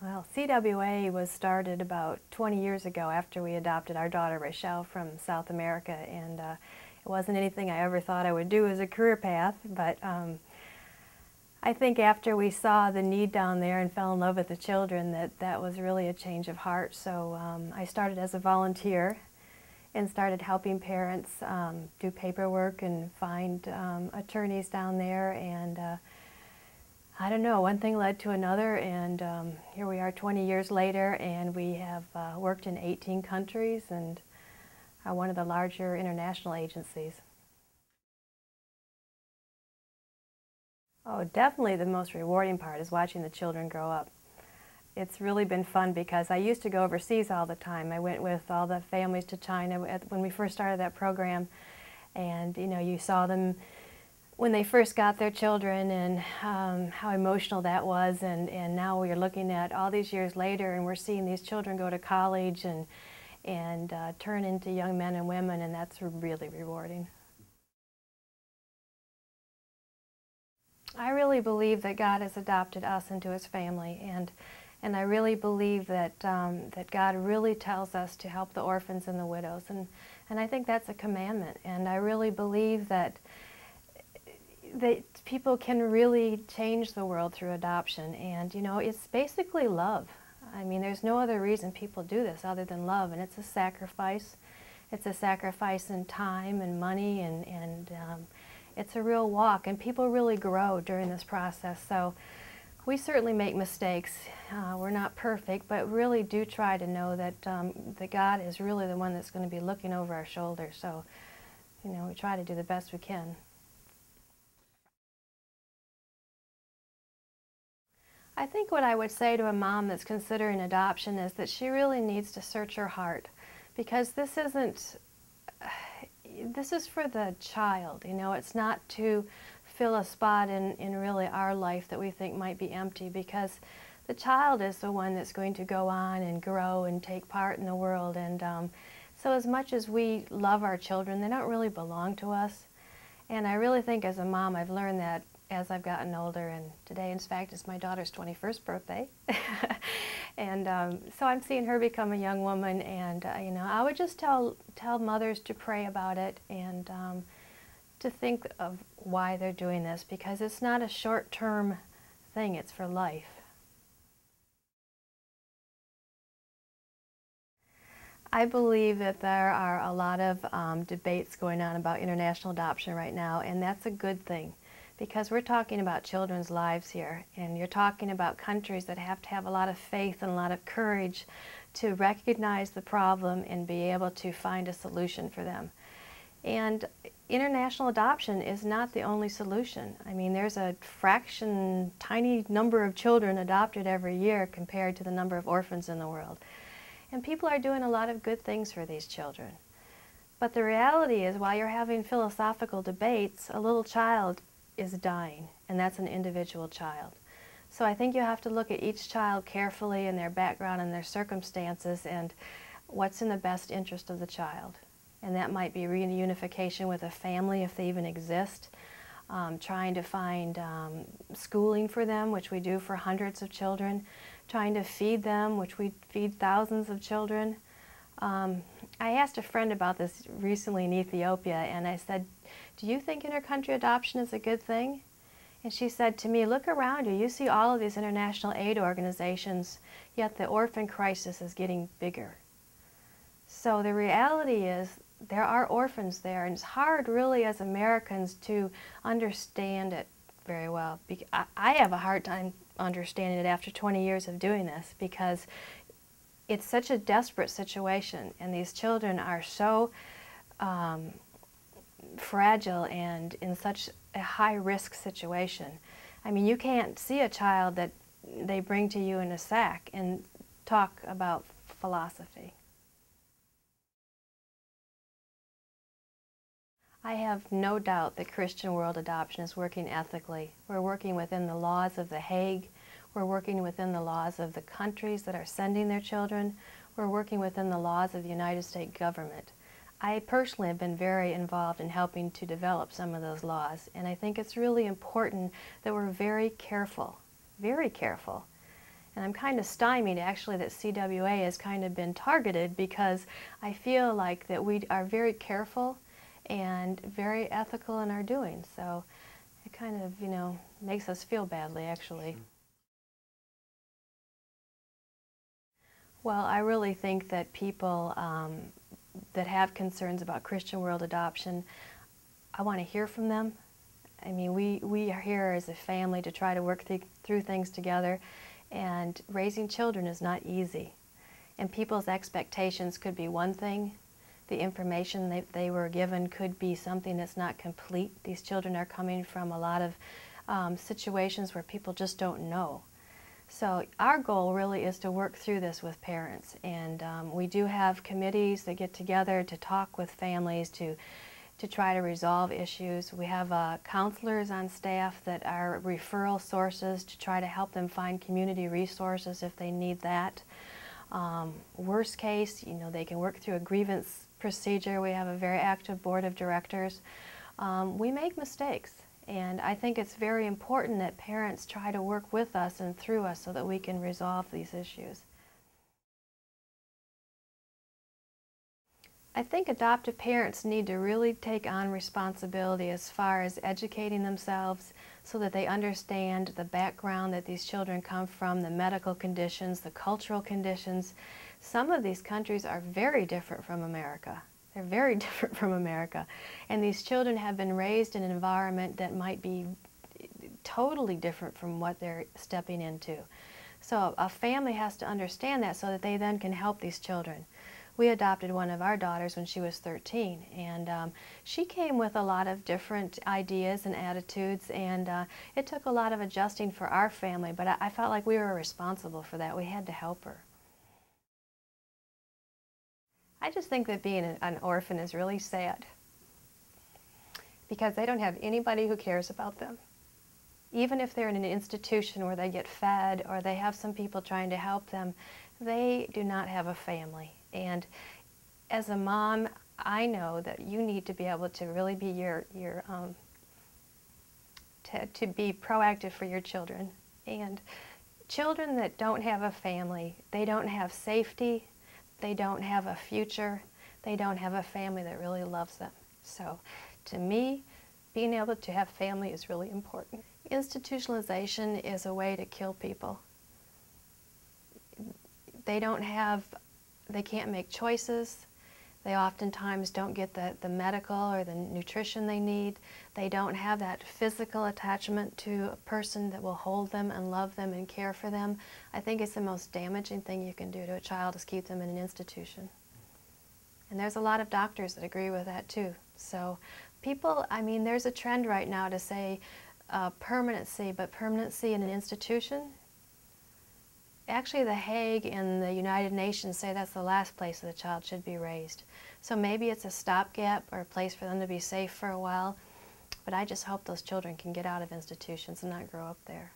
Well, CWA was started about 20 years ago after we adopted our daughter Rachelle from South America, and it wasn't anything I ever thought I would do as a career path, but I think after we saw the need down there and fell in love with the children, that was really a change of heart. So I started as a volunteer and started helping parents do paperwork and find attorneys down there, and I don't know, one thing led to another, and here we are 20 years later, and we have worked in 18 countries and are one of the larger international agencies. Oh, definitely the most rewarding part is watching the children grow up. It's really been fun because I used to go overseas all the time. I went with all the families to China when we first started that program, and you know, you saw them when they first got their children and how emotional that was, and now we're looking at all these years later and we're seeing these children go to college and turn into young men and women, and that's really rewarding. I really believe that God has adopted us into His family, and I really believe that that God really tells us to help the orphans and the widows, and I think that's a commandment, and I really believe that people can really change the world through adoption, and you know, it's basically love. I mean, there's no other reason people do this other than love, and it's a sacrifice. It's a sacrifice in time and money, and it's a real walk, and people really grow during this process. So we certainly make mistakes. We're not perfect, but really do try to know that that God is really the one that's going to be looking over our shoulders. So, you know, we try to do the best we can. I think what I would say to a mom that's considering adoption is that she really needs to search her heart, because this is for the child, you know. It's not to fill a spot in really our life that we think might be empty, because the child is the one that's going to go on and grow and take part in the world, and so as much as we love our children, they don't really belong to us. And I really think as a mom I've learned that as I've gotten older, and today in fact is my daughter's 21st birthday. And so I'm seeing her become a young woman, and you know, I would just tell mothers to pray about it, and to think of why they're doing this, because it's not a short-term thing, it's for life. I believe that there are a lot of debates going on about international adoption right now, and that's a good thing, because we're talking about children's lives here, and you're talking about countries that have to have a lot of faith and a lot of courage to recognize the problem and be able to find a solution for them. And international adoption is not the only solution. I mean, there's a tiny number of children adopted every year compared to the number of orphans in the world. And people are doing a lot of good things for these children. But the reality is, while you're having philosophical debates, a little child is dying, and that's an individual child. So I think you have to look at each child carefully and their background and their circumstances and what's in the best interest of the child. And that might be reunification with a family if they even exist, trying to find schooling for them, which we do for hundreds of children, trying to feed them, which we feed thousands of children. I asked a friend about this recently in Ethiopia, and I said, "Do you think intercountry adoption is a good thing?" And she said to me, "Look around you. You see all of these international aid organizations, yet the orphan crisis is getting bigger." So the reality is there are orphans there, and it's hard really as Americans to understand it very well. I have a hard time understanding it after 20 years of doing this, because it's such a desperate situation, and these children are so fragile and in such a high-risk situation. I mean, you can't see a child that they bring to you in a sack and talk about philosophy. I have no doubt that Christian World Adoption is working ethically. We're working within the laws of The Hague. We're working within the laws of the countries that are sending their children. We're working within the laws of the United States government. I personally have been very involved in helping to develop some of those laws, and I think it's really important that we're very careful And I'm kind of stymied actually that CWA has kind of been targeted, because I feel like that we are very careful and very ethical in our doing. So it kind of, makes us feel badly actually. Well, I really think that people that have concerns about Christian world adoption, I want to hear from them. I mean, we are here as a family to try to work through things together, and raising children is not easy. And people's expectations could be one thing. The information they were given could be something that's not complete. These children are coming from a lot of situations where people just don't know. So our goal really is to work through this with parents, and we do have committees that get together to talk with families to try to resolve issues. We have counselors on staff that are referral sources to try to help them find community resources if they need that. Worst case, they can work through a grievance procedure. We have a very active board of directors. We make mistakes, and I think it's very important that parents try to work with us and through us so that we can resolve these issues. I think adoptive parents need to really take on responsibility as far as educating themselves so that they understand the background that these children come from, the medical conditions, the cultural conditions. Some of these countries are very different from America. They're very different from America. And these children have been raised in an environment that might be totally different from what they're stepping into. So a family has to understand that so that they then can help these children. We adopted one of our daughters when she was 13, and she came with a lot of different ideas and attitudes, and it took a lot of adjusting for our family, but I felt like we were responsible for that. We had to help her. I just think that being an orphan is really sad, because they don't have anybody who cares about them. Even if they're in an institution where they get fed or they have some people trying to help them, they do not have a family. And as a mom, I know that you need to be able to really be to be proactive for your children. And children that don't have a family, they don't have safety, they don't have a future, they don't have a family that really loves them. So to me, being able to have family is really important. Institutionalization is a way to kill people. They can't make choices. They oftentimes don't get the medical or the nutrition they need. They don't have that physical attachment to a person that will hold them and love them and care for them. I think it's the most damaging thing you can do to a child is keep them in an institution. And there's a lot of doctors that agree with that too. So people, I mean, there's a trend right now to say permanency, but permanency in an institution? Actually, The Hague and the United Nations say that's the last place that a child should be raised. So maybe it's a stopgap or a place for them to be safe for a while, but I just hope those children can get out of institutions and not grow up there.